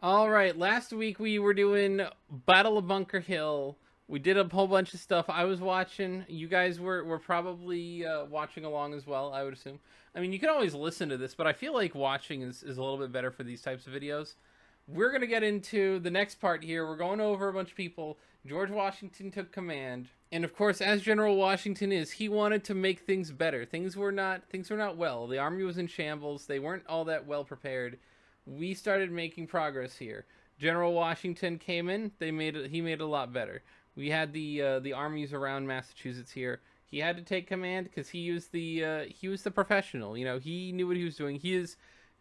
All right, last week we were doing Battle of Bunker Hill. We did a whole bunch of stuff. I was watching. You guys were probably watching along as well, I would assume. I mean, you can always listen to this, but I feel like watching is a little bit better for these types of videos. We're going to get into the next part here. We're going over a bunch of people. George Washington took command. And of course, as General Washington is, he wanted to make things better. Things were not well. The army was in shambles. They weren't all that well prepared. We started making progress here. General Washington came in. He made it a lot better. We had the armies around Massachusetts here. He had to take command because he was the professional. You know, he knew what he was doing. He is,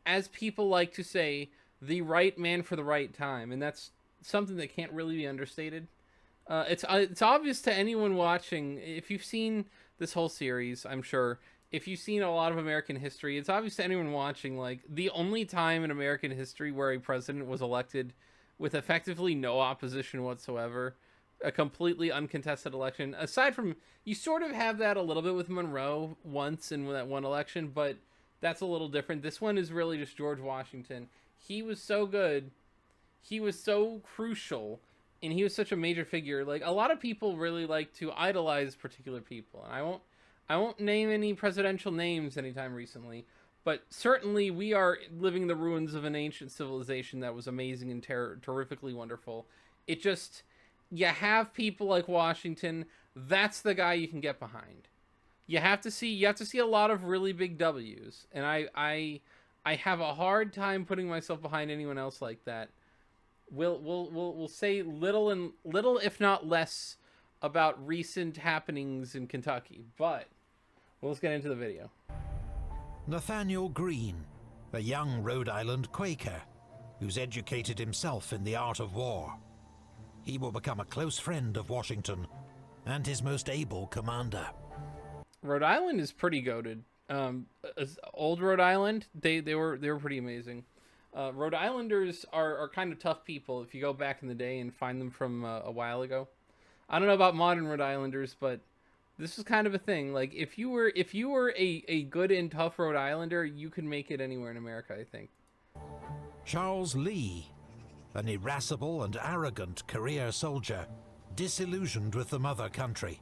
as people like to say, the right man for the right time, and that's something that can't really be understated. It's obvious to anyone watching. If you've seen this whole series, I'm sure, if you've seen a lot of American history, it's obvious to anyone watching, like, the only time in American history where a president was elected with effectively no opposition whatsoever, a completely uncontested election. Aside from, you sort of have that a little bit with Monroe once in that one election, but that's a little different. This one is really just George Washington. He was so good. He was so crucial, and he was such a major figure. Like, a lot of people really like to idolize particular people, and I won't name any presidential names anytime recently, but certainly we are living the ruins of an ancient civilization that was amazing and terrifically wonderful. It just, you have people like Washington. That's the guy you can get behind. You have to see a lot of really big W's, and I have a hard time putting myself behind anyone else like that. We'll say little if not less about recent happenings in Kentucky, but let's get into the video. Nathaniel Greene, a young Rhode Island Quaker who's educated himself in the art of war. He will become a close friend of Washington and his most able commander. Rhode Island is pretty goated. Old Rhode Island, they were pretty amazing. Rhode Islanders are kind of tough people if you go back in the day and find them from a while ago. I don't know about modern Rhode Islanders, but this was kind of a thing. Like, if you were a good and tough Rhode Islander, you could make it anywhere in America, I think. Charles Lee, an irascible and arrogant career soldier, disillusioned with the mother country.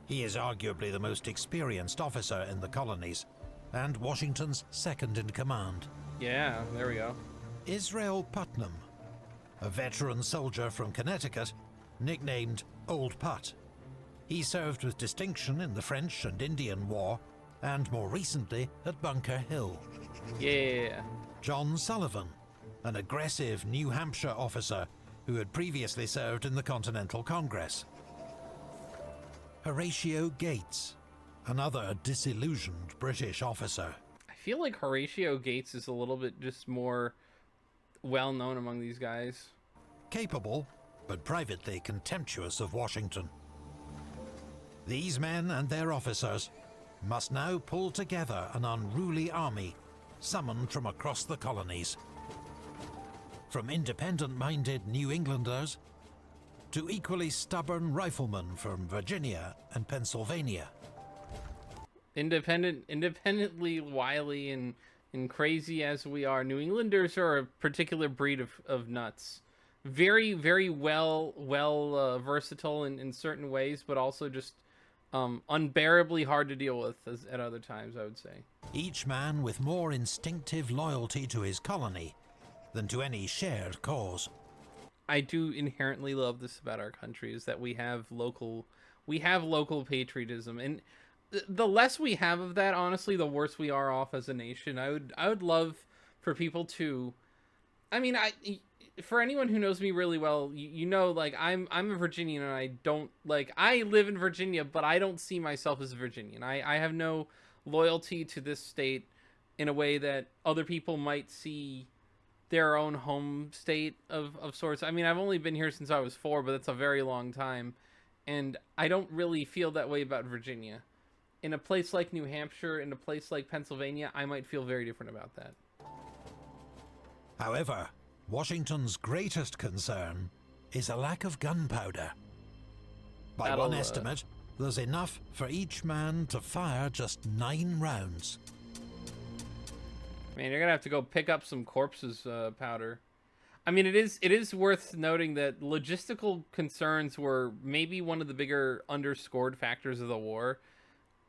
He is arguably the most experienced officer in the colonies, and Washington's second in command. Yeah, there we go. Israel Putnam, a veteran soldier from Connecticut, nicknamed Old Put. He served with distinction in the French and Indian War, and more recently at Bunker Hill. Yeah. John Sullivan, an aggressive New Hampshire officer who had previously served in the Continental Congress. Horatio Gates, another disillusioned British officer. I feel like Horatio Gates is a little bit just more well known among these guys. Capable, but privately contemptuous of Washington. These men and their officers must now pull together an unruly army summoned from across the colonies. From independent-minded New Englanders to equally stubborn riflemen from Virginia and Pennsylvania. Independently wily and crazy as we are, New Englanders are a particular breed of nuts. Very, very well versatile in certain ways, but also just unbearably hard to deal with at other times, I would say. Each man with more instinctive loyalty to his colony than to any shared cause. I do inherently love this about our country, is that we have local patriotism, and the less we have of that, honestly, the worse we are off as a nation. I would love for people to, I mean, for anyone who knows me really well, you know, like, I'm a Virginian, and I don't, like, I live in Virginia, but I don't see myself as a Virginian. I have no loyalty to this state in a way that other people might see their own home state of sorts. I mean, I've only been here since I was 4, but that's a very long time, and I don't really feel that way about Virginia. In a place like New Hampshire, in a place like Pennsylvania, I might feel very different about that. However, Washington's greatest concern is a lack of gunpowder. By one estimate, there's enough for each man to fire just 9 rounds. Man, you're gonna have to go pick up some corpses powder. I mean, it is worth noting that logistical concerns were maybe one of the bigger underscored factors of the war.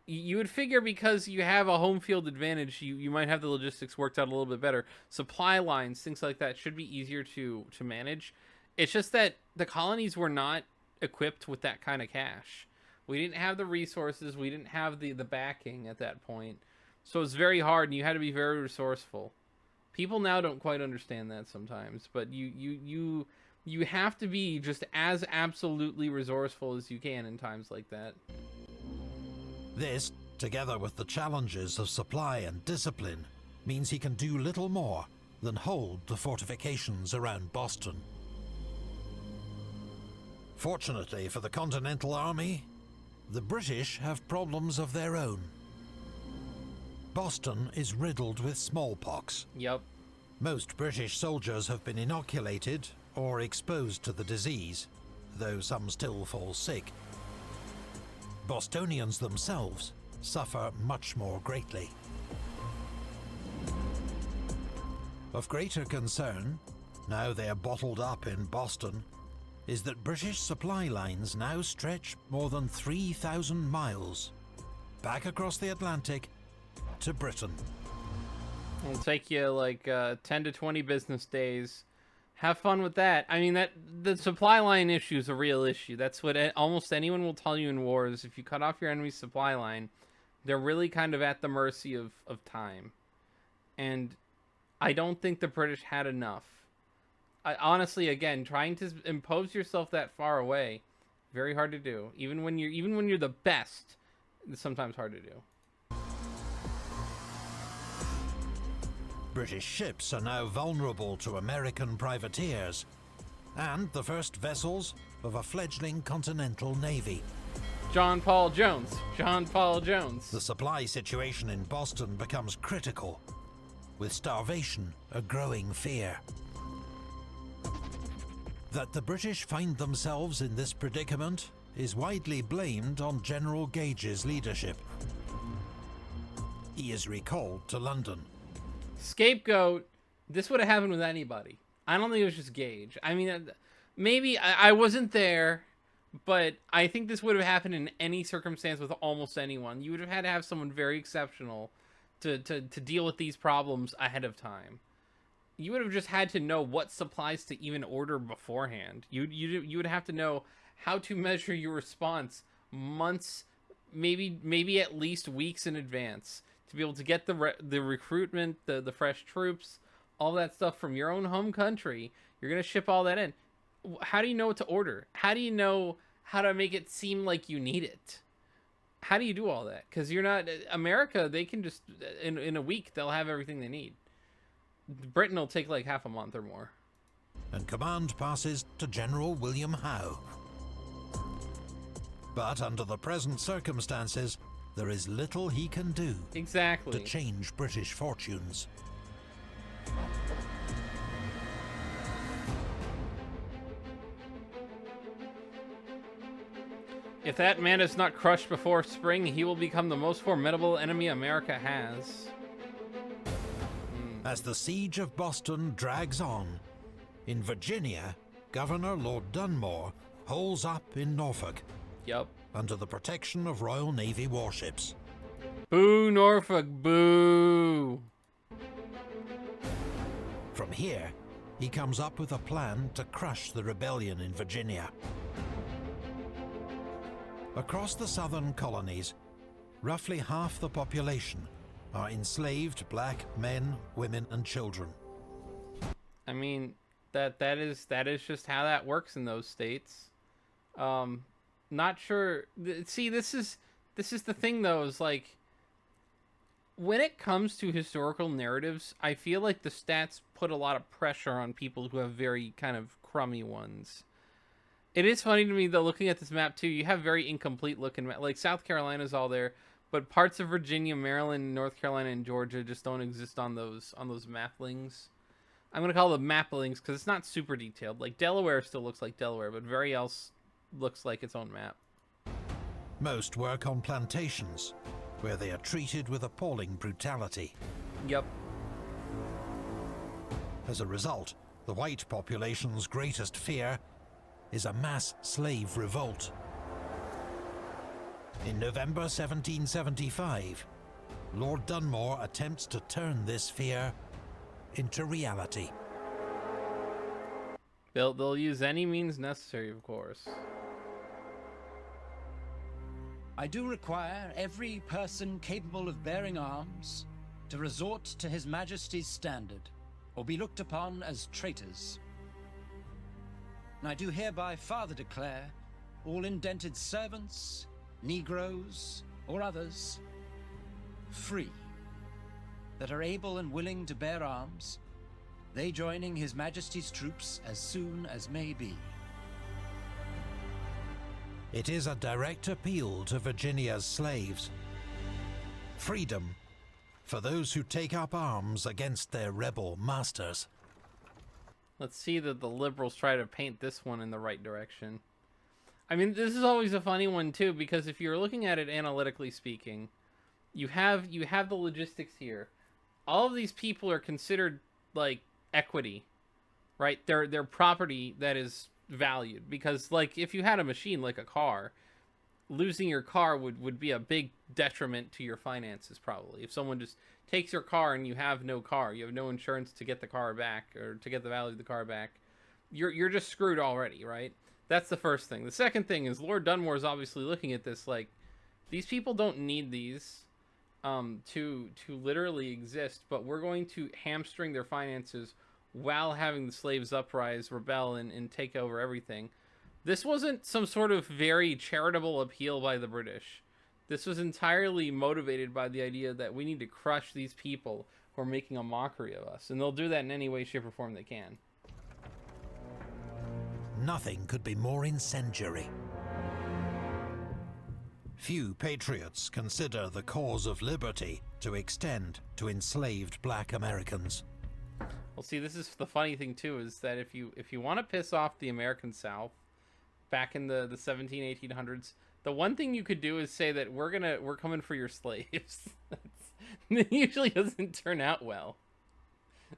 You would figure because you have a home field advantage, you might have the logistics worked out a little bit better. Supply lines, things like that, should be easier to manage. It's just that the colonies were not equipped with that kind of cash. We didn't have the resources. We didn't have the backing at that point. So it's very hard, and you had to be very resourceful. People now don't quite understand that sometimes, but you have to be just as absolutely resourceful as you can in times like that. This, together with the challenges of supply and discipline, means he can do little more than hold the fortifications around Boston. Fortunately for the Continental Army, the British have problems of their own. Boston is riddled with smallpox. Yep. Most British soldiers have been inoculated or exposed to the disease, though some still fall sick. Bostonians themselves suffer much more greatly. Of greater concern, now they are bottled up in Boston, is that British supply lines now stretch more than 3,000 miles back across the Atlantic to Britain. It'll take you like 10 to 20 business days. Have fun with that. I mean, that the supply line issue is a real issue. That's what almost anyone will tell you in wars. If you cut off your enemy's supply line, they're really kind of at the mercy of time. And I don't think the British had enough. Honestly, again, trying to impose yourself that far away, very hard to do. Even when you're the best, it's sometimes hard to do. British ships are now vulnerable to American privateers and the first vessels of a fledgling continental navy. John Paul Jones. John Paul Jones. The supply situation in Boston becomes critical, with starvation a growing fear. That the British find themselves in this predicament is widely blamed on General Gage's leadership. He is recalled to London. Scapegoat. This would have happened with anybody. I don't think it was just Gage. I mean, maybe I wasn't there, but I think this would have happened in any circumstance with almost anyone. You would have had to have someone very exceptional to deal with these problems ahead of time. You would have just had to know what supplies to even order beforehand. You would have to know how to measure your response months, maybe at least weeks in advance, to be able to get the recruitment, the fresh troops, all that stuff from your own home country. You're going to ship all that in. How do you know what to order? How do you know how to make it seem like you need it? How do you do all that? Because you're not... America, they can just... In a week, they'll have everything they need. Britain will take like half a month or more. And command passes to General William Howe. But under the present circumstances, there is little he can do exactly to change British fortunes. If that man is not crushed before spring, he will become the most formidable enemy America has. As the siege of Boston drags on, in Virginia, Governor Lord Dunmore holes up in Norfolk. Yep. Under the protection of Royal Navy warships. Boo, Norfolk, boo! From here, he comes up with a plan to crush the rebellion in Virginia. Across the southern colonies, roughly half the population are enslaved black men, women, and children. I mean, that is just how that works in those states. Not sure. See, this is the thing though, is like, when it comes to historical narratives, I feel like the stats put a lot of pressure on people who have very kind of crummy ones. It is funny to me though, looking at this map too, you have very incomplete looking map. Like South Carolina's all there, but parts of Virginia, Maryland, North Carolina, and Georgia just don't exist on those maplings. I'm gonna call them maplings because it's not super detailed. Like Delaware still looks like Delaware, but very else looks like its own map. Most work on plantations, where they are treated with appalling brutality. Yep. As a result, the white population's greatest fear is a mass slave revolt. In November 1775, Lord Dunmore attempts to turn this fear into reality. They'll use any means necessary, of course. I do require every person capable of bearing arms to resort to His Majesty's standard, or be looked upon as traitors. And I do hereby farther declare all indented servants, Negroes, or others, free, that are able and willing to bear arms, they joining His Majesty's troops as soon as may be. It is a direct appeal to Virginia's slaves. Freedom for those who take up arms against their rebel masters. Let's see that the liberals try to paint this one in the right direction. I mean, this is always a funny one too, because if you're looking at it analytically speaking, you have the logistics here. All of these people are considered like equity, right? They're property that is valued, because like if you had a machine like a car, losing your car would be a big detriment to your finances probably. If someone just takes your car and you have no car, you have no insurance to get the car back or to get the value of the car back, you're just screwed already, right? That's the first thing. The second thing is Lord Dunmore is obviously looking at this like, these people don't need these to literally exist, but we're going to hamstring their finances while having the slaves uprise, rebel, and take over everything. This wasn't some sort of very charitable appeal by the British. This was entirely motivated by the idea that we need to crush these people who are making a mockery of us, and they'll do that in any way, shape, or form they can. Nothing could be more incendiary. Few patriots consider the cause of liberty to extend to enslaved black Americans. Well, see, this is the funny thing too, is that if you want to piss off the American South back in the 1800s, the one thing you could do is say that we're coming for your slaves. That usually doesn't turn out well.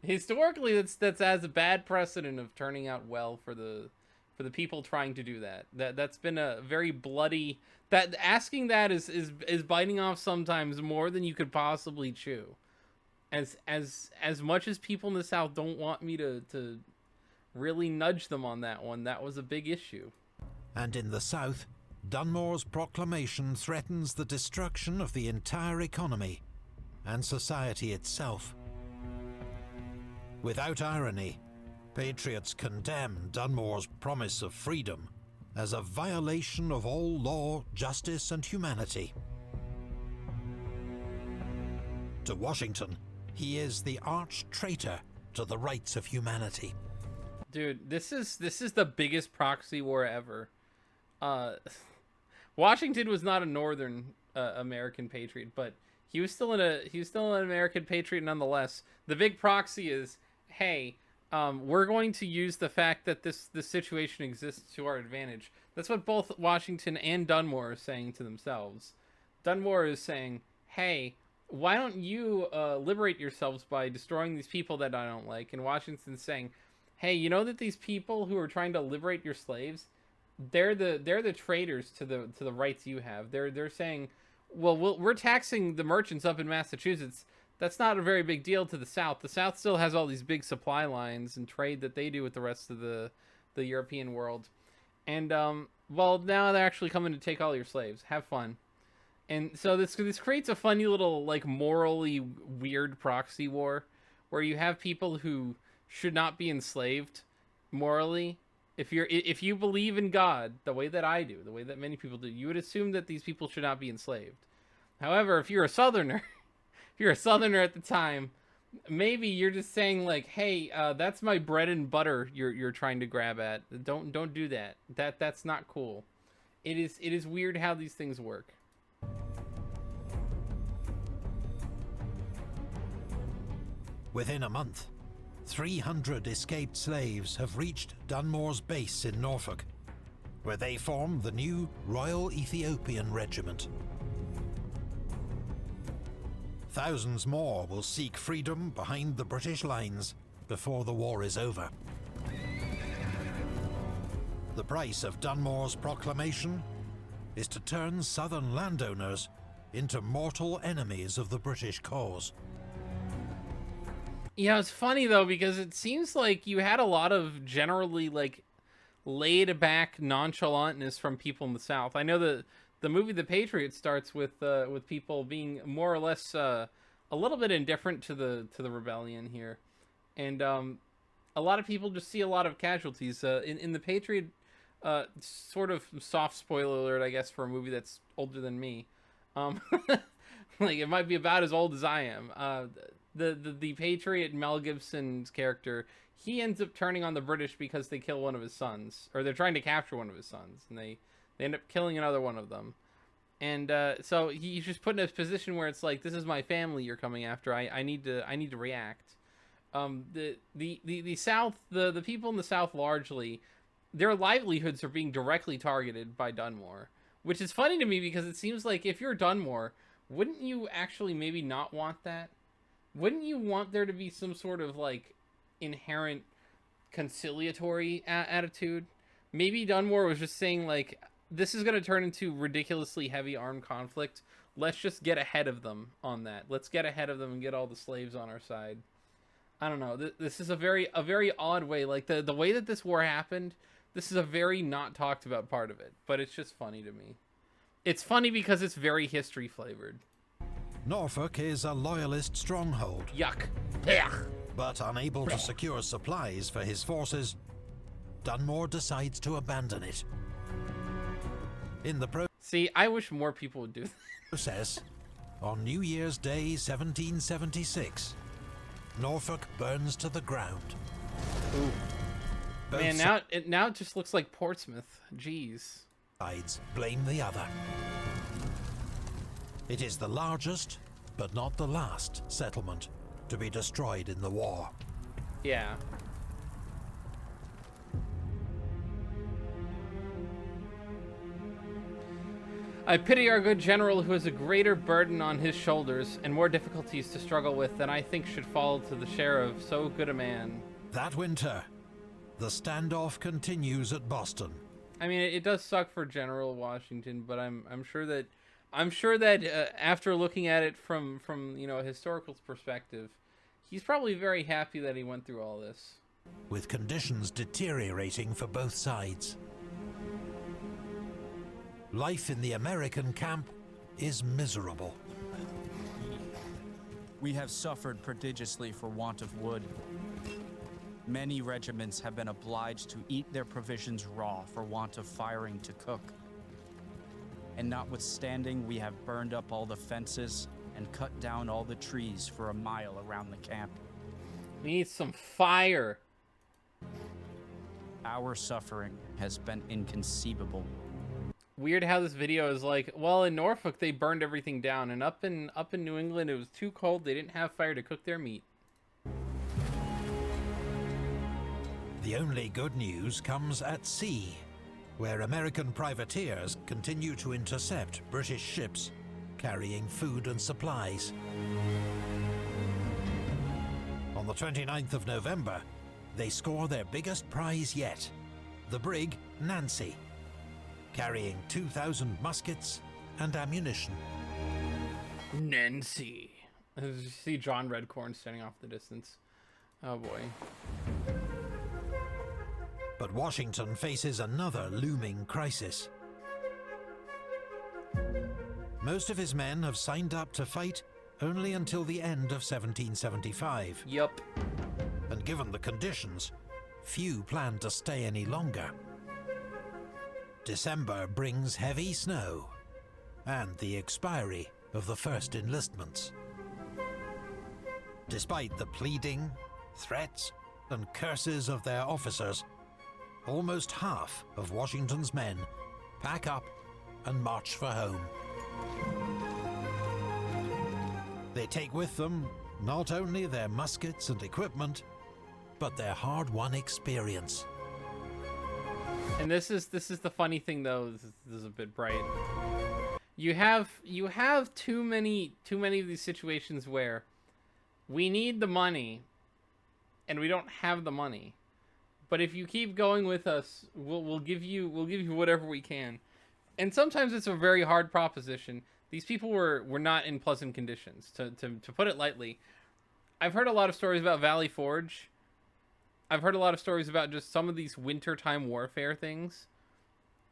Historically, that's as a bad precedent of turning out well for the people trying to do that. That's been a very bloody. That asking that is biting off sometimes more than you could possibly chew. As much as people in the South don't want me to really nudge them on that one, that was a big issue. And in the South, Dunmore's proclamation threatens the destruction of the entire economy and society itself. Without irony, patriots condemn Dunmore's promise of freedom as a violation of all law, justice, and humanity. To Washington, he is the arch traitor to the rights of humanity. Dude, this is the biggest proxy war ever. Washington was not a Northern American patriot, but he was still an American patriot nonetheless. The big proxy is, hey, we're going to use the fact that this situation exists to our advantage. That's what both Washington and Dunmore are saying to themselves. Dunmore is saying, hey, why don't you liberate yourselves by destroying these people that I don't like? And Washington's saying, hey, you know that these people who are trying to liberate your slaves, they're the traitors to the rights you have. They're saying, well, we're taxing the merchants up in Massachusetts. That's not a very big deal to the South. The South still has all these big supply lines and trade that they do with the rest of the European world. And well, now they're actually coming to take all your slaves. Have fun. And so this creates a funny little like morally weird proxy war where you have people who should not be enslaved morally. If you believe in God the way that I do, the way that many people do, you would assume that these people should not be enslaved. However, if you're a Southerner, if you're a Southerner at the time, maybe you're just saying like, hey, that's my bread and butter you're trying to grab at. Don't do that. That's not cool. It is weird how these things work. Within a month, 300 escaped slaves have reached Dunmore's base in Norfolk, where they form the new Royal Ethiopian Regiment. Thousands more will seek freedom behind the British lines before the war is over. The price of Dunmore's proclamation is to turn southern landowners into mortal enemies of the British cause. Yeah, it's funny though, because it seems like you had a lot of generally like laid back nonchalantness from people in the South. I know the movie The Patriot starts with people being more or less a little bit indifferent to the rebellion here, and a lot of people just see a lot of casualties in The Patriot. Sort of soft spoiler alert, I guess, for a movie that's older than me. Like it might be about as old as I am. The Patriot, Mel Gibson's character, he ends up turning on the British because they kill one of his sons, or they're trying to capture one of his sons, and they end up killing another one of them. And so he's just put in a position where it's like, this is my family you're coming after. I need to react. The South, the people in the South largely, their livelihoods are being directly targeted by Dunmore, which is funny to me because it seems like if you're Dunmore, wouldn't you actually maybe not want that? Wouldn't you want there to be some sort of like inherent conciliatory attitude? Maybe Dunmore was just saying like, this is going to turn into ridiculously heavy armed conflict. Let's just get ahead of them on that. Let's get ahead of them and get all the slaves on our side. I don't know. This is a very odd way. Like the way that this war happened, this is a very not talked about part of it, but it's just funny to me. It's funny because it's very history flavored. Norfolk is a loyalist stronghold. Yuck. But unable to secure supplies for his forces, Dunmore decides to abandon it. In the See, I wish more people would do that. process, on New Year's Day 1776, Norfolk burns to the ground. Ooh. Both Man, now it just looks like Portsmouth. Jeez. sides blame the other. It is the largest, but not the last, settlement to be destroyed in the war. Yeah. I pity our good general who has a greater burden on his shoulders and more difficulties to struggle with than I think should fall to the share of so good a man. That winter, the standoff continues at Boston. I mean, it does suck for General Washington, but I'm sure that after looking at it from a historical perspective, he's probably very happy that he went through all this. With conditions deteriorating for both sides. Life in the American camp is miserable. We have suffered prodigiously for want of wood. Many regiments have been obliged to eat their provisions raw for want of firing to cook. And notwithstanding, we have burned up all the fences and cut down all the trees for a mile around the camp. We need some fire. Our suffering has been inconceivable. Weird how this video is like, well, in Norfolk they burned everything down, and up in New England it was too cold, they didn't have fire to cook their meat. The only good news comes at sea, where American privateers continue to intercept British ships carrying food and supplies. On the 29th of November, they score their biggest prize yet, the brig Nancy, carrying 2,000 muskets and ammunition. Nancy. You see John Redcorn standing off the distance. Oh boy. But Washington faces another looming crisis. Most of his men have signed up to fight only until the end of 1775. Yup. And given the conditions, few plan to stay any longer. December brings heavy snow and the expiry of the first enlistments. Despite the pleading, threats, and curses of their officers, almost half of Washington's men pack up and march for home. They take with them not only their muskets and equipment, but their hard-won experience. And this is the funny thing though. This is a bit bright. You have too many of these situations where we need the money, and we don't have the money. But if you keep going with us, we'll give you whatever we can. And sometimes it's a very hard proposition. These people were not in pleasant conditions, to put it lightly. I've heard a lot of stories about Valley Forge. I've heard a lot of stories about just some of these wintertime warfare things.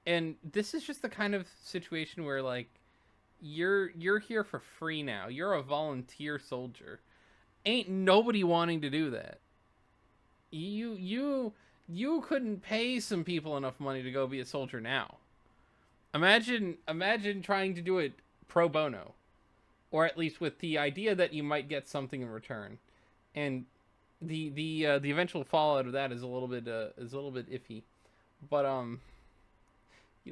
And this is just the kind of situation where, like, you're here for free now. You're a volunteer soldier. Ain't nobody wanting to do that. You couldn't pay some people enough money to go be a soldier now. Imagine trying to do it pro bono, or at least with the idea that you might get something in return. And the eventual fallout of that is a little bit iffy. But you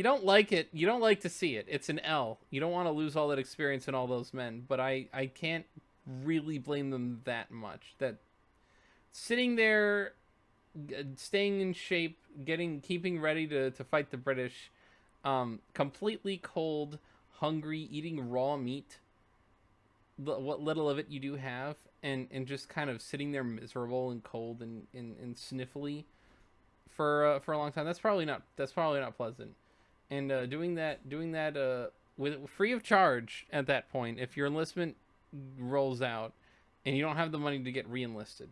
don't like it. You don't like to see it. It's an L. You don't want to lose all that experience and all those men. But I can't really blame them that much. That sitting there, staying in shape, keeping ready to fight the British, completely cold, hungry, eating raw meat, what little of it you do have, and just kind of sitting there miserable and cold and sniffly for a long time. That's probably not pleasant. And doing that with free of charge at that point, if your enlistment rolls out and you don't have the money to get re-enlisted.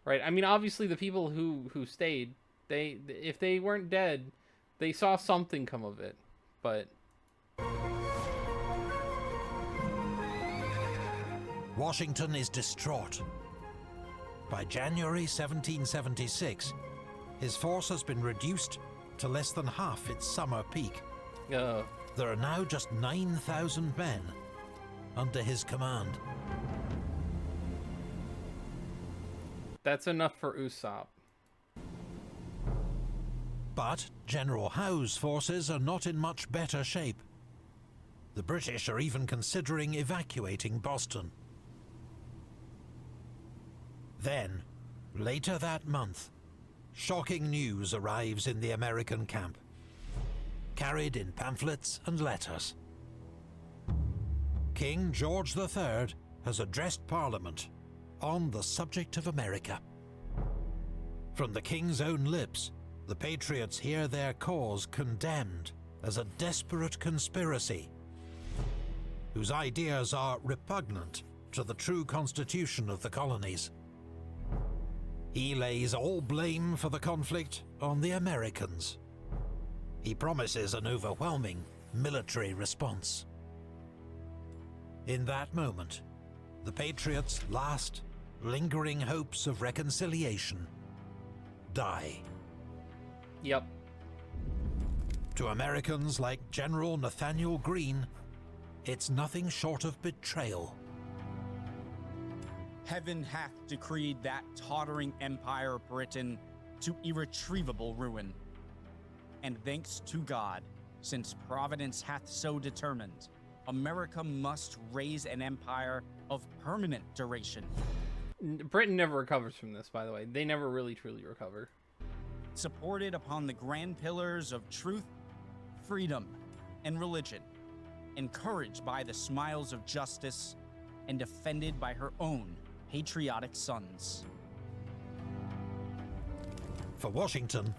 Right? I mean, obviously the people who stayed, if they weren't dead, they saw something come of it. But Washington is distraught. By January 1776, his force has been reduced to less than half its summer peak. There are now just 9,000 men under his command. That's enough for Usopp. But General Howe's forces are not in much better shape. The British are even considering evacuating Boston. Then, later that month, shocking news arrives in the American camp, carried in pamphlets and letters. King George III has addressed Parliament on the subject of America. From the King's own lips, the Patriots hear their cause condemned as a desperate conspiracy, whose ideas are repugnant to the true constitution of the colonies. He lays all blame for the conflict on the Americans. He promises an overwhelming military response. In that moment, the Patriots' last lingering hopes of reconciliation die. Yep. To Americans like General Nathaniel Greene, it's nothing short of betrayal. Heaven hath decreed that tottering empire Britain to irretrievable ruin. And thanks to God, since Providence hath so determined, America must raise an empire of permanent duration. Britain never recovers from this, by the way. They never really truly recover. Supported upon the grand pillars of truth, freedom, and religion, encouraged by the smiles of justice, and defended by her own patriotic sons. For Washington,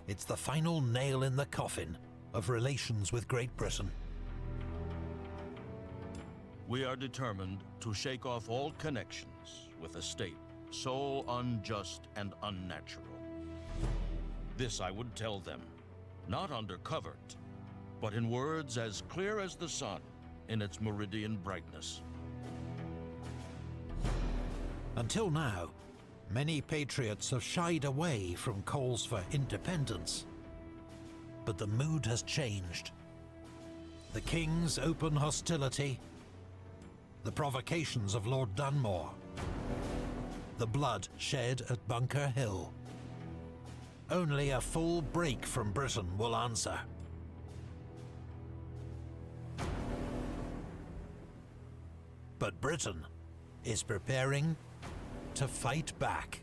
it's the final nail in the coffin of relations with Great Britain. We are determined to shake off all connections with a state so unjust and unnatural. This I would tell them, not undercovered, but in words as clear as the sun in its meridian brightness. Until now, many patriots have shied away from calls for independence. But the mood has changed. The King's open hostility, the provocations of Lord Dunmore, the blood shed at Bunker Hill. Only a full break from Britain will answer. But Britain is preparing to fight back.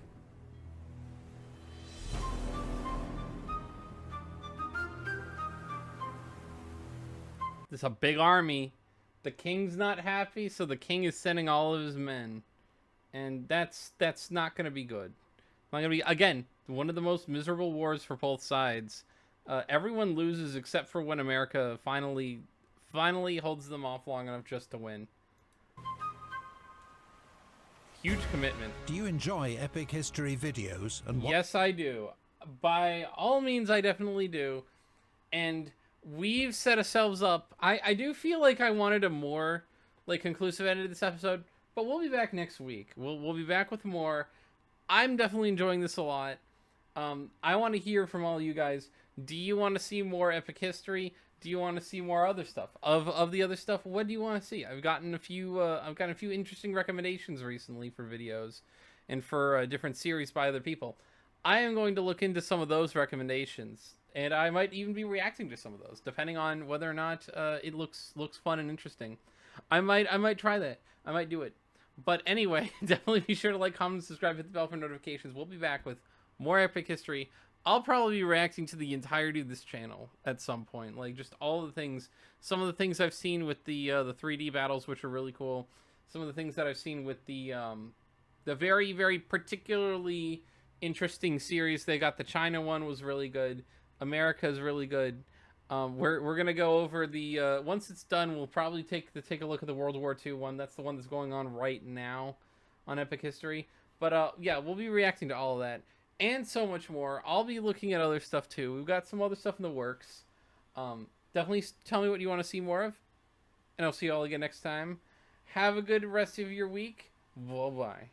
There's a big army. The king's not happy, so the king is sending all of his men. and that's not going to be good. Not going to be, again, one of the most miserable wars for both sides. Everyone loses except for when America finally holds them off long enough just to win. Huge commitment. Do you enjoy epic history videos? And what Yes, I do. By all means, I definitely do. And we've set ourselves up. I do feel like I wanted a more like conclusive end to this episode, but we'll be back next week. We'll be back with more. I'm definitely enjoying this a lot. I want to hear from all you guys. Do you want to see more epic history? Do you want to see more other stuff? Of the other stuff, what do you want to see? I've gotten a few interesting recommendations recently for videos and for different series by other people. I am going to look into some of those recommendations, and I might even be reacting to some of those, depending on whether or not it looks fun and interesting. I might try that. I might do it. But anyway, definitely be sure to like, comment, subscribe, hit the bell for notifications. We'll be back with more epic history. I'll probably be reacting to the entirety of this channel at some point, like just all the things, some of the things I've seen with the 3D battles, which are really cool. Some of the things that I've seen with the very, very particularly interesting series. They got the China one was really good. America is really good. We're gonna go over the once it's done, we'll probably take a look at the World War II one. That's the one that's going on right now on Epic History. But yeah, we'll be reacting to all of that and so much more. I'll be looking at other stuff too. We've got some other stuff in the works. Definitely tell me what you want to see more of, and I'll see you all again next time. Have a good rest of your week. Bye bye.